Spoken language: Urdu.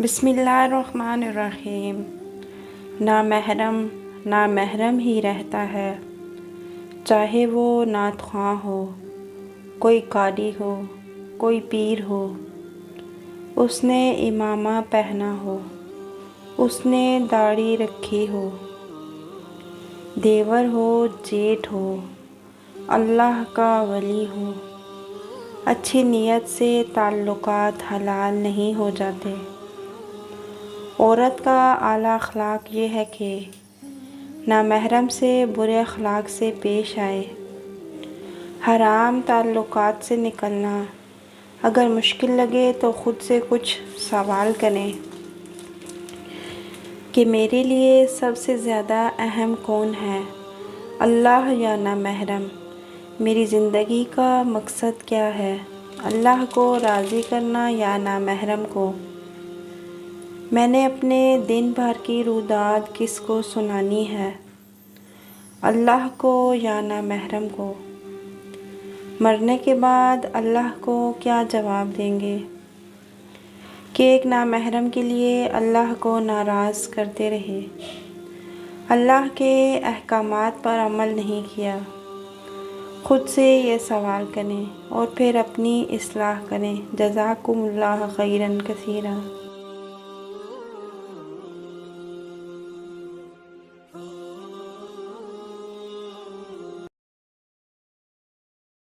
بسم اللہ الرحمن الرحیم۔ نامحرم ہی رہتا ہے، چاہے وہ نعت خواں ہو، کوئی قاری ہو، کوئی پیر ہو، اس نے عمامہ پہنا ہو، اس نے داڑھی رکھی ہو، دیور ہو جیٹھ ہو، اللہ کا ولی ہو، اچھی نیت سے تعلقات حلال نہیں ہو جاتے۔ عورت کا اعلیٰ اخلاق یہ ہے کہ نامحرم سے برے اخلاق سے پیش آئے۔ حرام تعلقات سے نکلنا اگر مشکل لگے تو خود سے کچھ سوال کریں کہ میرے لیے سب سے زیادہ اہم کون ہے، اللہ یا نامحرم؟ میری زندگی کا مقصد کیا ہے، اللہ کو راضی کرنا یا نامحرم کو؟ میں نے اپنے دن بھر کی روداد کس کو سنانی ہے، اللہ کو یا نامحرم کو؟ مرنے کے بعد اللہ کو کیا جواب دیں گے کہ ایک نامحرم کے لیے اللہ کو ناراض کرتے رہے، اللہ کے احکامات پر عمل نہیں کیا؟ خود سے یہ سوال کریں اور پھر اپنی اصلاح کریں۔ جزاکم اللہ خیرا کثیرا۔